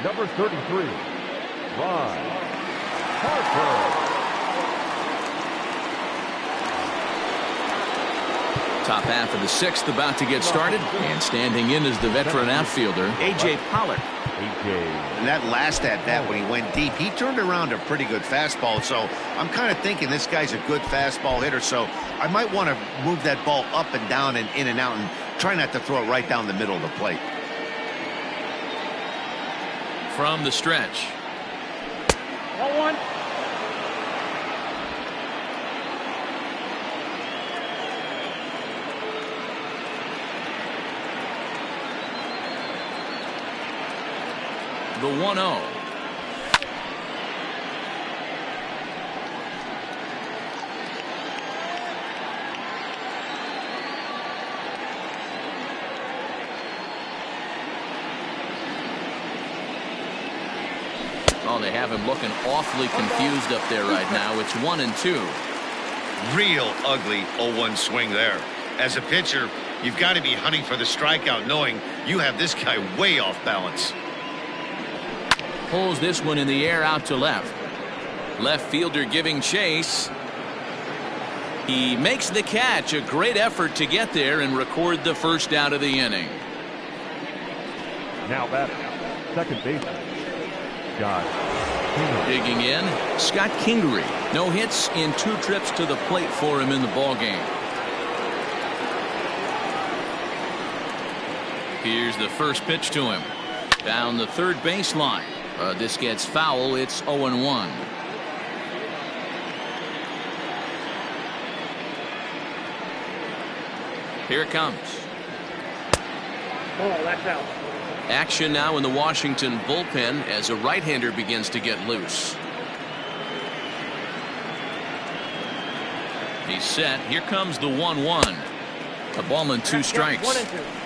Number 33, Ryan Harper. Top half of the 6th about to get started, and standing in is the veteran outfielder, A.J. Pollock. And that last at-bat when he went deep, he turned around a pretty good fastball. So I'm kind of thinking this guy's a good fastball hitter. So I might want to move that ball up and down and in and out and try not to throw it right down the middle of the plate. From the stretch. 1-1. The 1-0. Oh, they have him looking awfully confused up there right now. It's 1-2. Real ugly 0-1 swing there. As a pitcher, you've got to be hunting for the strikeout, knowing you have this guy way off balance. Pulls this one in the air out to left. Left fielder giving chase. He makes the catch. A great effort to get there and record the first out of the inning. Now batter, second baseman, Scott Kingery. Digging in, Scott Kingery. No hits in 2 trips to the plate for him in the ballgame. Here's the first pitch to him. Down the third baseline. This gets foul. It's 0-1. Here it comes. Oh, that's out. Action now in the Washington bullpen as a right-hander begins to get loose. He's set. Here comes the 1-1. A ball and 2 strikes. 1-2.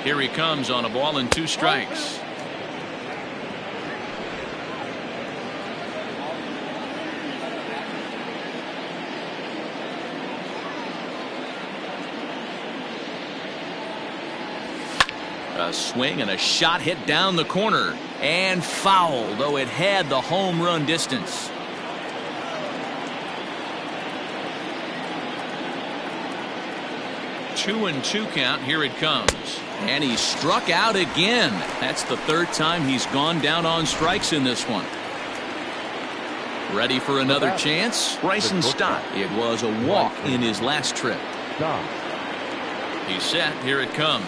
Here he comes on a ball and 2 strikes. A swing and a shot hit down the corner and foul, though it had the home run distance. Two and 2 count. Here it comes. And he struck out again. That's the 3rd time he's gone down on strikes in this one. Ready for another chance? Bryson Stott. It was a walk in his last trip. He's set. Here it comes.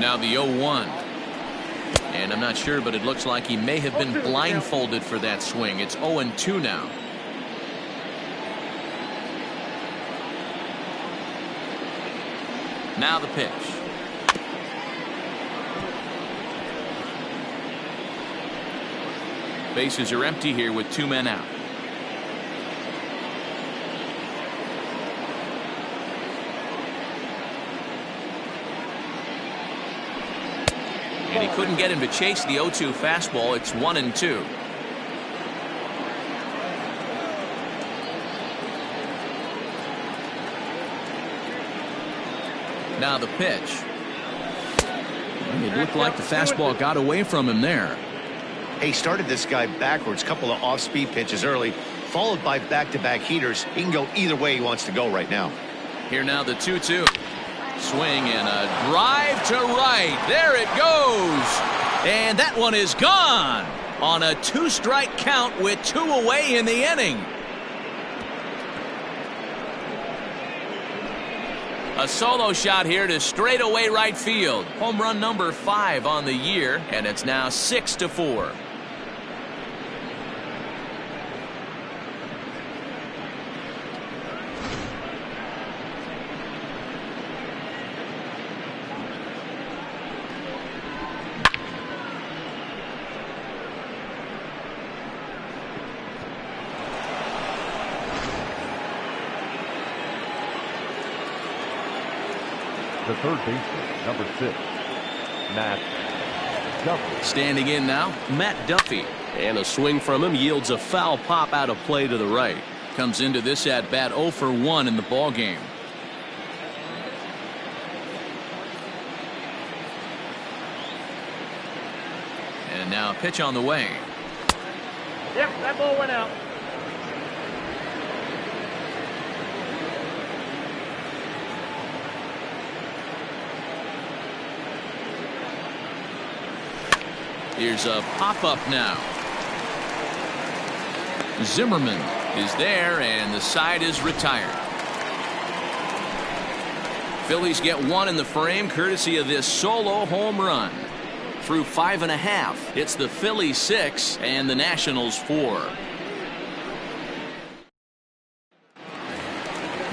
Now the 0-1. And I'm not sure, but it looks like he may have been blindfolded for that swing. It's 0-2 now. Now the pitch. Bases are empty here with 2 men out. And he couldn't get him to chase the 0-2 fastball. It's 1-2. Now the pitch. It looked like the fastball got away from him there. He started this guy backwards, couple of off-speed pitches early, followed by back-to-back heaters. He can go either way he wants to go right now. Here now the 2-2. Swing and a drive to right. There it goes. And that one is gone on a 2-strike count with 2 away in the inning. A solo shot here to straightaway right field. Home run number 5 on the year, and it's now 6-4. The third baseman, number 6, Matt Duffy. Standing in now, Matt Duffy. And a swing from him yields a foul pop out of play to the right. Comes into this at bat 0 for 1 in the ball game. And now a pitch on the way. Yep, that ball went out. Here's a pop-up now. Zimmerman is there, and the side is retired. Phillies get 1 in the frame, courtesy of this solo home run. Through 5 1/2, it's the Phillies 6 and the Nationals 4.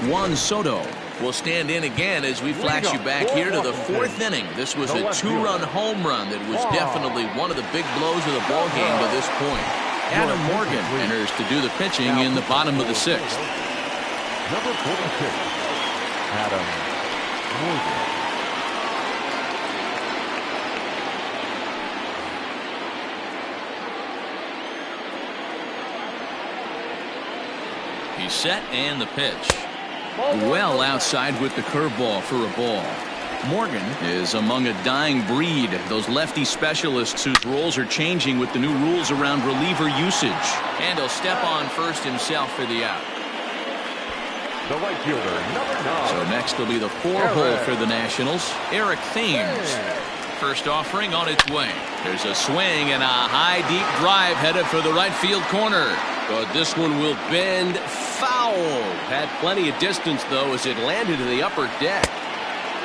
Juan Soto will stand in again as we flash you back here to the 4th inning. This was a 2-run home run that was definitely one of the big blows of the ball game to this point. Adam Morgan enters to do the pitching in the bottom of the 6th. Number 46, Adam Morgan. He's set, and the pitch. Well outside with the curveball for a ball. Morgan is among a dying breed, those lefty specialists whose roles are changing with the new rules around reliever usage. And he'll step on first himself for the out. The right fielder, number 9. So next will be the 4-hole for the Nationals, Eric Thames. First offering on its way. There's a swing and a high deep drive headed for the right field corner. But this one will bend foul. Had plenty of distance though as it landed in the upper deck.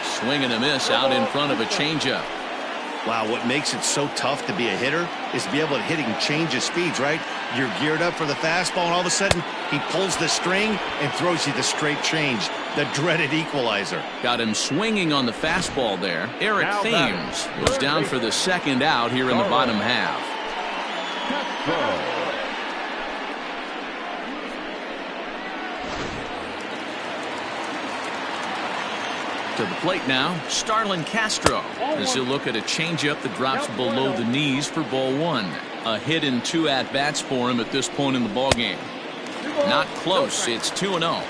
Swing and a miss out in front of a changeup. Wow, what makes it so tough to be a hitter is to be able to hit and change his speeds, right? You're geared up for the fastball, and all of a sudden he pulls the string and throws you the straight change, the dreaded equalizer. Got him swinging on the fastball there. Eric Thames was down for the 2nd out here in the bottom half. To the plate now, Starlin Castro, as he'll look at a changeup that drops below the knees for ball 1. A hit in 2 at-bats for him at this point in the ballgame. Not close. It's 2-0.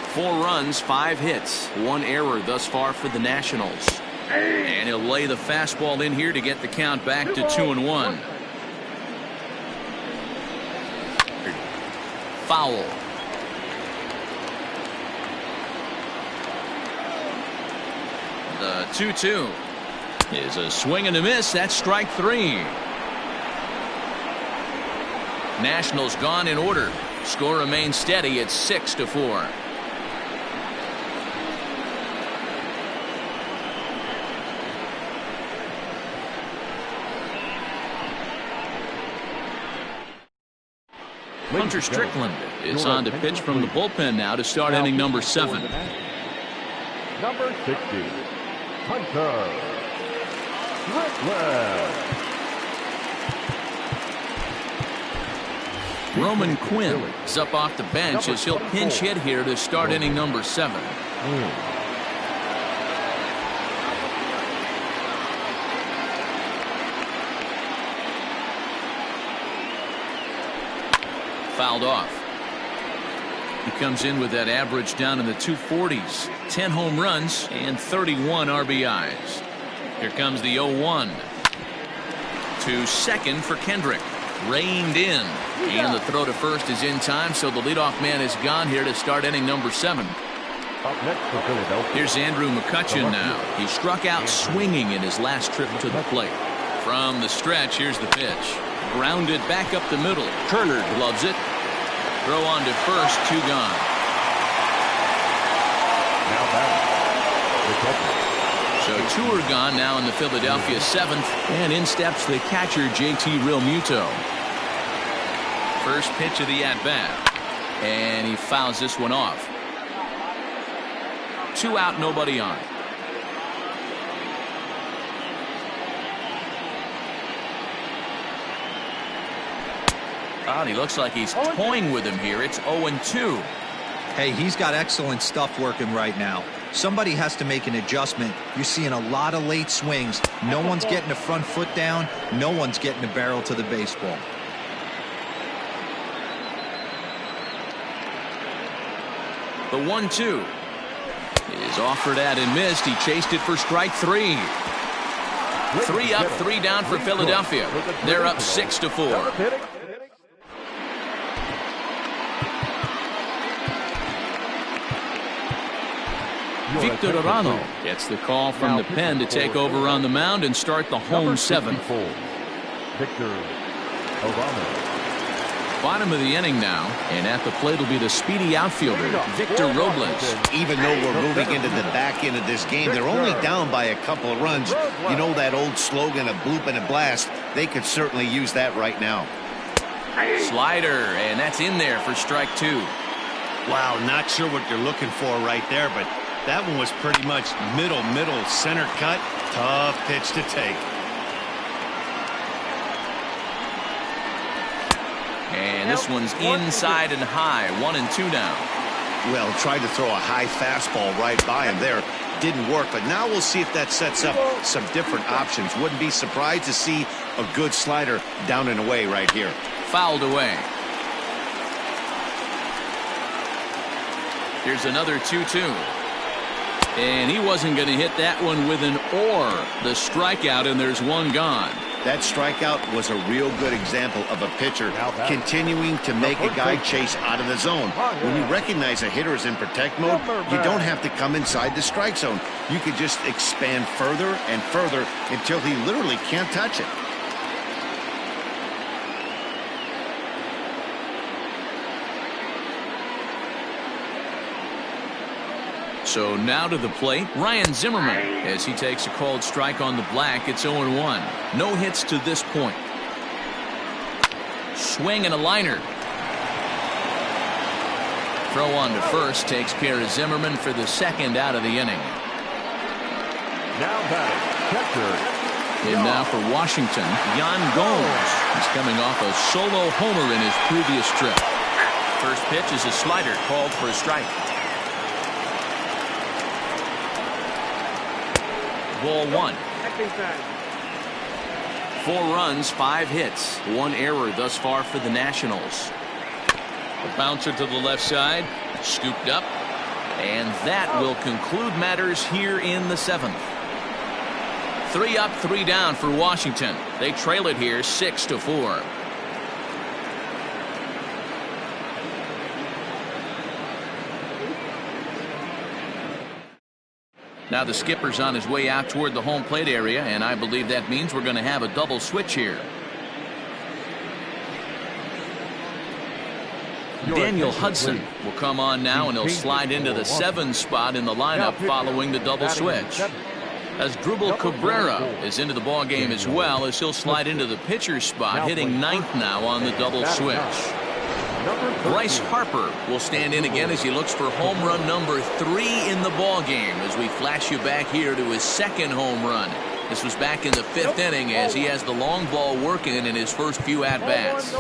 4 runs, 5 hits, 1 error thus far for the Nationals. And he'll lay the fastball in here to get the count back to 2-1. Foul. The 2-2 is a swing and a miss. That's strike 3. Nationals gone in order. Score remains steady at 6-4. Hunter Strickland is on to pitch from the bullpen now to start inning number 7. Number 60, Hunter Strickland. Roman Quinn is up off the bench as he'll pinch hit here to start inning number 7. Fouled off. He comes in with that average down in the 240s. 10 home runs and 31 RBIs. Here comes the 0-1. To second for Kendrick. Reined in. And the throw to first is in time, so the leadoff man is gone here to start inning number 7. Up next for Philadelphia, Here's Andrew McCutchen now. He struck out swinging in his last trip to the plate. From the stretch, here's the pitch. Grounded back up the middle. Turner gloves it. Throw on to first, 2 gone. So 2 are gone now in the Philadelphia 7th, and in steps the catcher JT Realmuto. First pitch of the at-bat, and he fouls this one off. 2 out, nobody on. Oh, he looks like he's toying with him here. It's 0-2. Hey, he's got excellent stuff working right now. Somebody has to make an adjustment. You're seeing a lot of late swings. No one's getting the front foot down. No one's getting the barrel to the baseball. The 1-2 is offered at and missed. He chased it for strike 3. 3 up, 3 down for Philadelphia. They're up 6-4. Victor Arano gets the call from the pen to take over on the mound and start the home 7th. Victor Arano. Bottom of the inning now, and at the plate will be the speedy outfielder, Victor Robles. Even though we're moving into the back end of this game, they're only down by a couple of runs. You know that old slogan, a bloop and a blast? They could certainly use that right now. Slider, and that's in there for strike 2. Wow, not sure what you're looking for right there, but that one was pretty much middle, center cut. Tough pitch to take. And this one's inside and high, 1-2 now. Well, tried to throw a high fastball right by him there. Didn't work, but now we'll see if that sets up some different options. Wouldn't be surprised to see a good slider down and away right here. Fouled away. Here's another 2-2. And he wasn't going to hit that one with an or. The strikeout, and there's one gone. That strikeout was a real good example of a pitcher continuing to make a guy chase out of the zone. When you recognize a hitter is in protect mode, you don't have to come inside the strike zone. You could just expand further and further until he literally can't touch it. So now to the plate, Ryan Zimmerman, as he takes a called strike on the black. It's 0-1. No hits to this point. Swing and a liner. Throw on to first takes care of Zimmerman for the 2nd out of the inning. Now batting, catcher. And now for Washington, GOMES. He's coming off a solo homer in his previous trip. First pitch is a slider called for a strike. Ball 1. 4 runs, 5 hits, 1 error thus far for the Nationals. A bouncer to the left side, scooped up, and that will conclude matters here in the 7th. 3 up, 3 down for Washington. They trail it here 6-4. Now the skipper's on his way out toward the home plate area, and I believe that means we're going to have a double switch here. Daniel Hudson will come on now, and he'll slide into the 7 spot in the lineup following the double switch. As Drupal Cabrera is into the ball game as well, as he'll slide into the pitcher's spot, hitting 9th now on the double switch. Bryce Harper will stand in again as he looks for home run number 3 in the ball game, as we flash you back here to his 2nd home run. This was back in the 5th inning, as he has the long ball working in his first few at-bats.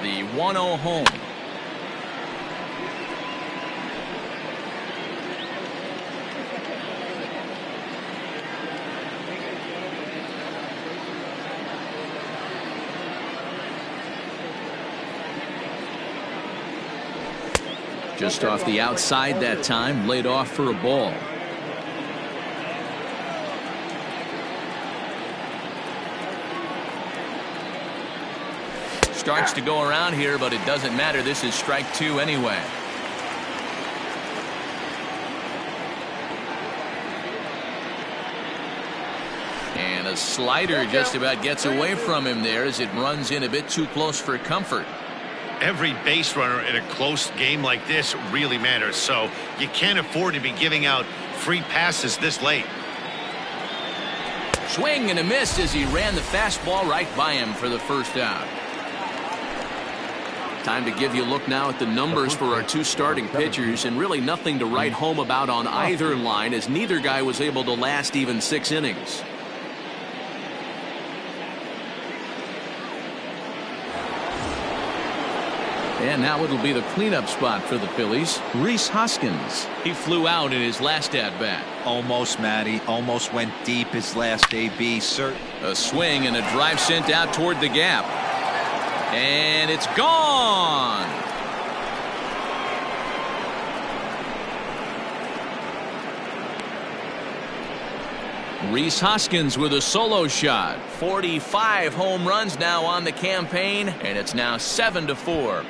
The 1-0 home. Just off the outside that time, laid off for a ball. Starts to go around here, but it doesn't matter. This is strike 2 anyway. And a slider just about gets away from him there as it runs in a bit too close for comfort. Every base runner in a close game like this really matters, so you can't afford to be giving out free passes this late. Swing and a miss as he ran the fastball right by him for the first out. Time to give you a look now at the numbers for our two starting pitchers, and really nothing to write home about on either line, as neither guy was able to last even 6 innings. And now it'll be the cleanup spot for the Phillies. RHYS Hoskins. He flew out in his last at-bat. Almost, Matty. Almost went deep his last AB, sir. A swing and a drive sent out toward the gap. And it's gone. RHYS Hoskins with a solo shot. 45 home runs now on the campaign, and it's now 7-4.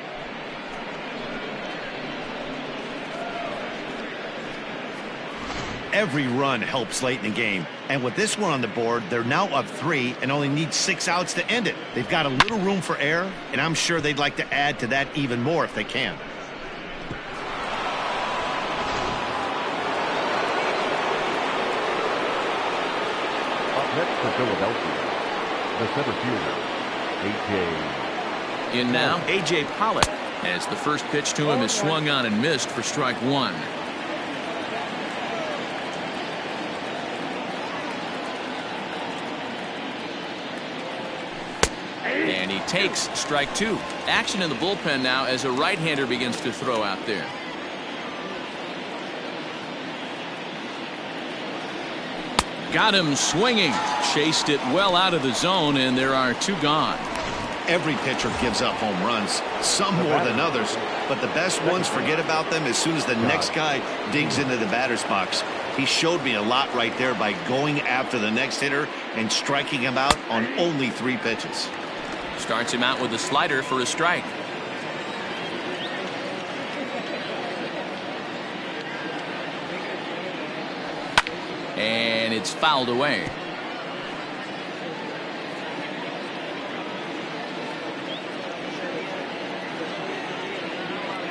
Every run helps late in the game, and with this one on the board, they're now up 3 and only need 6 outs to end it. They've got a little room for error, and I'm sure they'd like to add to that even more if they can. Up next for Philadelphia, the center fielder, A.J. In now, A.J. Pollock, as the first pitch to him is swung on and missed for strike 1. And he takes strike 2. Action in the bullpen now as a right-hander begins to throw out there. Got him swinging. Chased it well out of the zone, and there are 2 gone. Every pitcher gives up home runs, some more than others, but the best ones forget about them as soon as the next guy digs into the batter's box. He showed me a lot right there by going after the next hitter and striking him out on only 3 pitches. Starts him out with a slider for a strike. And it's fouled away.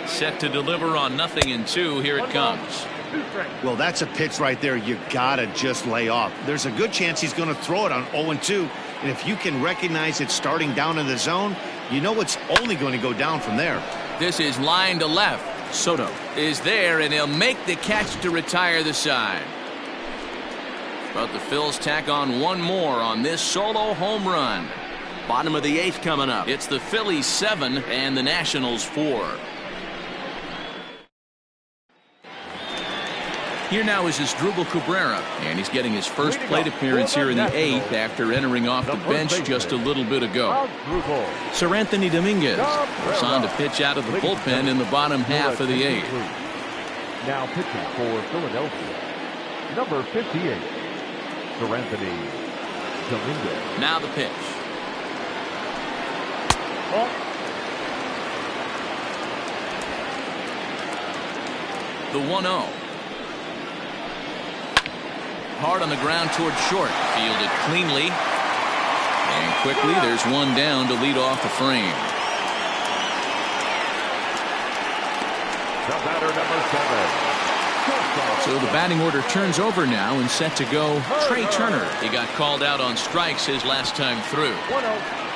Set to deliver on 0-2. Here it comes. Well, that's a pitch right there you gotta just lay off. There's a good chance he's going to throw it on 0-2, and if you can recognize it starting down in the zone, you know it's only going to go down from there. This is line to left. Soto is there, and he'll make the catch to retire the side. But the Phils tack on 1 more on this solo home run. Bottom of the 8th coming up. It's the Phillies 7 and the Nationals 4. Here now is Asdrubal Cabrera, and he's getting his first plate appearance here in the 8th after entering off the bench just a little bit ago. Sir Anthony Dominguez was on to pitch out of the bullpen in the bottom half of the 8th. Now pitching for Philadelphia, number 58, Sir Anthony Dominguez. Now the pitch. The 1-0. Hard on the ground toward short. Fielded cleanly. And quickly there's 1 down to lead off the frame. The batter, number 7. So the batting order turns over now and set to go Trey Turner. He got called out on strikes his last time through.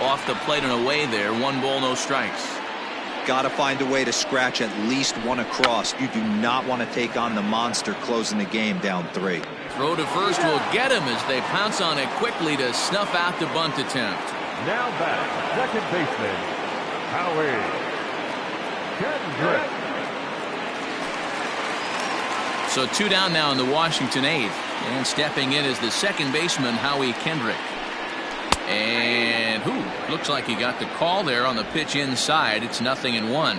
Off the plate and away there. 1 ball, no strikes. Got to find a way to scratch at least 1 across. You do not want to take on the monster closing the game down 3. Throw to first will get him as they pounce on it quickly to snuff out the bunt attempt. Now back, second baseman, Howie Kendrick. So 2 down now in the Washington 8th. And stepping in is the second baseman, Howie Kendrick. And looks like he got the call there on the pitch inside. It's 0-1.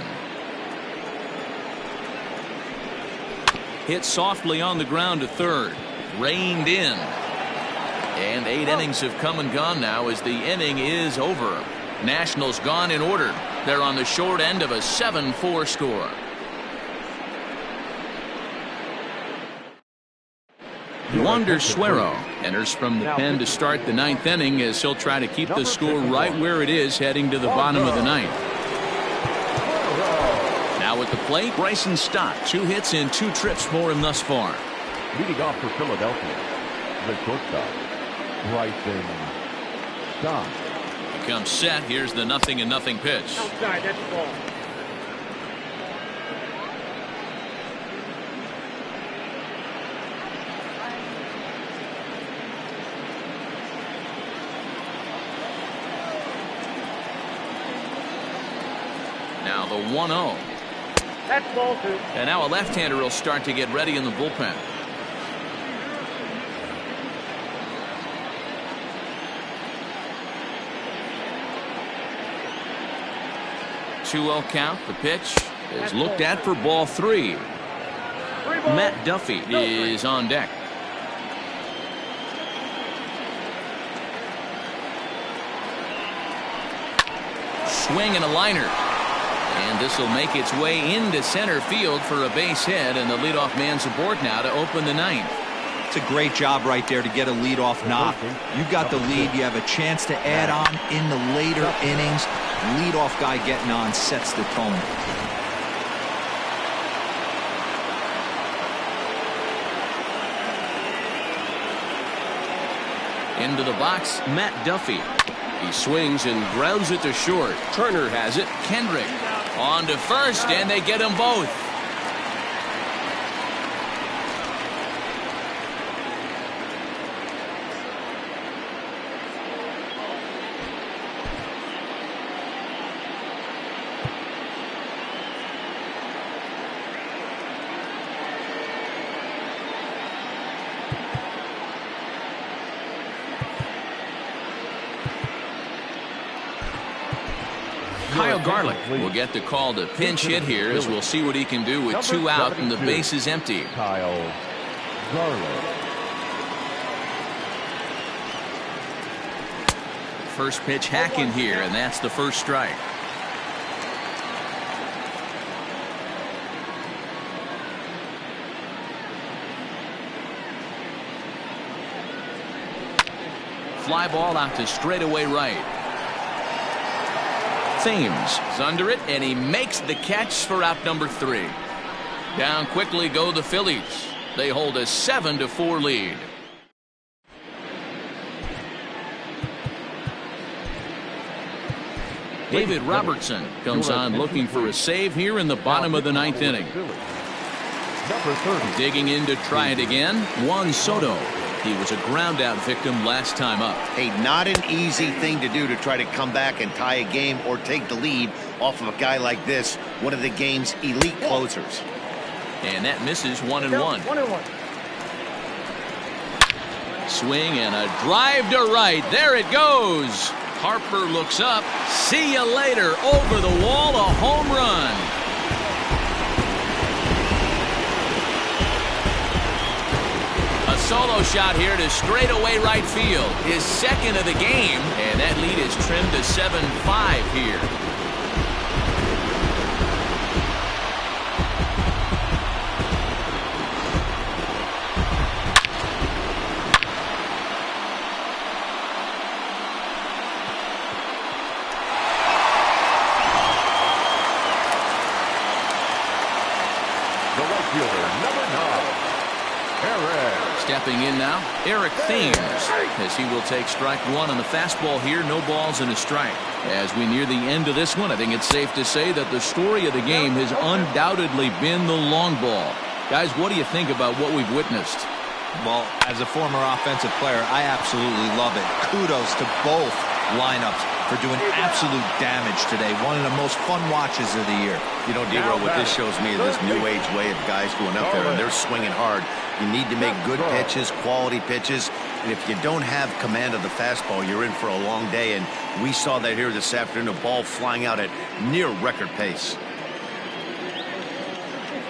Hit softly on the ground to third. Reined in. And 8 innings have come and gone now as the inning is over. Nationals gone in order. They're on the short end of a 7-4 score. Wander Suero enters from the pen to start the ninth inning as he'll try to keep the score right where it is heading to the bottom of the ninth. Now at the plate, Bryson Stott. 2 hits in 2 trips for him thus far. Leading off for Philadelphia, the shortstop, Bryson Stott. He comes set. Here's the 0-0 pitch. Outside, that's the ball. Now the 1-0. That's ball 2. And now a left-hander will start to get ready in the bullpen. 2-0 count. The pitch is looked at for ball 3. Matt Duffy is on deck. Swing and a liner. And this will make its way into center field for a base hit, and the leadoff man's aboard now to open the ninth. It's a great job right there to get a leadoff knock. You got the lead. You have a chance to add on in the later innings. Leadoff guy getting on sets the tone. Into the box, Matt Duffy. He swings and grounds it to short. Turner has it. Kendrick on to first, and they get them both. Kyle Garlick will get the call to pinch hit here, as we'll see what he can do with 2 out and the base is empty. Kyle Garlick. First pitch hacking here, and that's the first strike. Fly ball out to straightaway right. Thames is under it, and he makes the catch for out number 3. Down quickly go the Phillies. They hold a 7-4 lead. David Robertson comes on looking for a save here in the bottom of the ninth inning. Digging in to try it again, Juan Soto. He was a ground out victim last time up. Hey, not an easy thing to do to try to come back and tie a game or take the lead off of a guy like this, one of the game's elite closers. And that misses 1-1. 1-1. Swing and a drive to right. There it goes. Harper looks up. See you later. Over the wall, a home run. Solo shot here to straightaway right field. His second of the game, and that lead is trimmed to 7-5 here. The right fielder, number 9, Eric. Stepping in now, Eric Thames, as he will take strike 1 on the fastball here. No balls and a strike. As we near the end of this one, I think it's safe to say that the story of the game has undoubtedly been the long ball. Guys, what do you think about what we've witnessed? Well, as a former offensive player, I absolutely love it. Kudos to both lineups for doing absolute damage today. One of the most fun watches of the year. You know, D-Row, what this shows me is this new age way of guys going up there and they're swinging hard. You need to make good pitches, quality pitches, and if you don't have command of the fastball, you're in for a long day, and we saw that here this afternoon, a ball flying out at near record pace.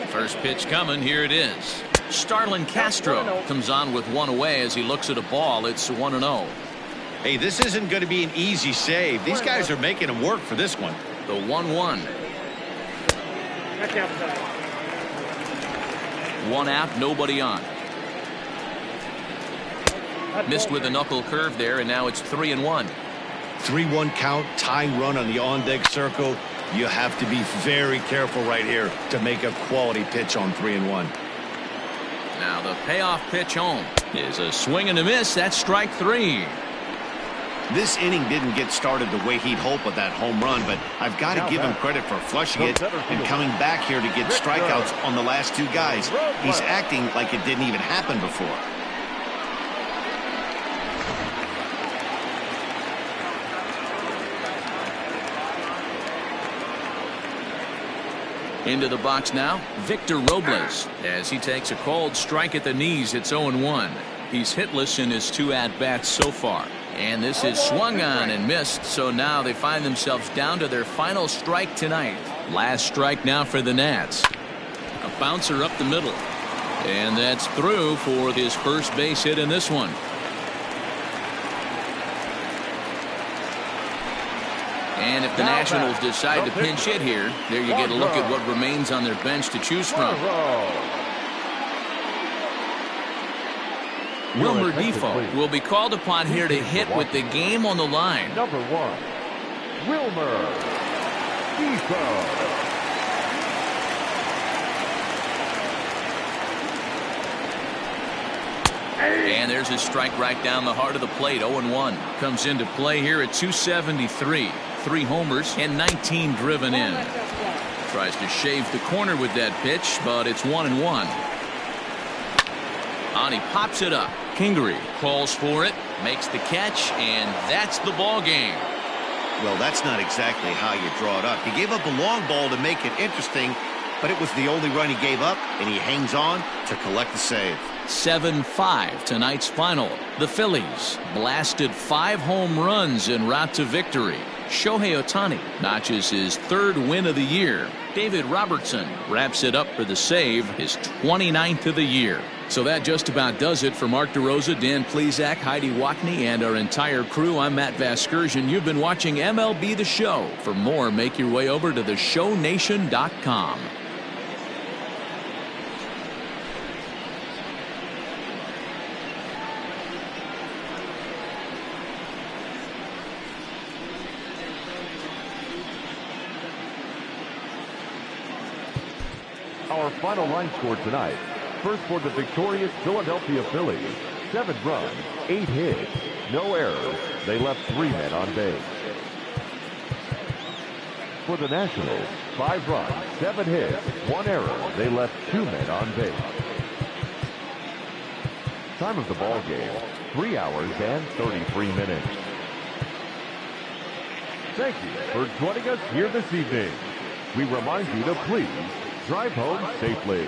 First pitch coming, here it is. Starlin Castro comes on with 1 away as he looks at a ball. It's 1-0. Hey, this isn't going to be an easy save. These guys are making them work for this one. The 1-1. That's outside. 1 out, nobody on. Missed with a knuckle curve there, and now it's 3-1. 3-1 count, tying run on the on-deck circle. You have to be very careful right here to make a quality pitch on 3-1. Now the payoff pitch home is a swing and a miss. That's strike 3. This inning didn't get started the way he'd hoped with that home run, but I've got to give him credit for flushing it and coming back here to get strikeouts on the last 2 guys. He's acting like it didn't even happen before. Into the box now, Victor Robles, as he takes a called strike at the knees. It's 0-1. He's hitless in his 2 at-bats so far. And this is swung on and missed, so now they find themselves down to their final strike tonight. Last strike now for the Nats. A bouncer up the middle. And that's through for his first base hit in this one. And if the Nationals decide to pinch hit here, there you get a look at what remains on their bench to choose from. Wilmer Defoe will be called upon here to hit with the game on the line. Number 1, Wilmer Defoe. And there's a strike right down the heart of the plate. 0-1 comes into play here at 273. 3 homers and 19 driven in. Tries to shave the corner with that pitch, but it's 1-1. And he pops it up. Kingery calls for it, makes the catch, and that's the ball game. Well, that's not exactly how you draw it up. He gave up a long ball to make it interesting, but it was the only run he gave up, and he hangs on to collect the save. 7-5 tonight's final. The Phillies blasted 5 home runs en route to victory. Shohei Ohtani notches his 3rd win of the year. David Robertson wraps it up for the save, his 29th of the year. So that just about does it for Mark DeRosa, Dan Plesac, Heidi Watney, and our entire crew. I'm Matt Vasgersian. You've been watching MLB The Show. For more, make your way over to theshownation.com. Our final line score tonight. First for the victorious Philadelphia Phillies, 7 runs, 8 hits, no errors. They left 3 men on base. For the Nationals, 5 runs, 7 hits, 1 error. They left 2 men on base. Time of the ball game, 3 hours and 33 minutes. Thank you for joining us here this evening. We remind you to please drive home safely.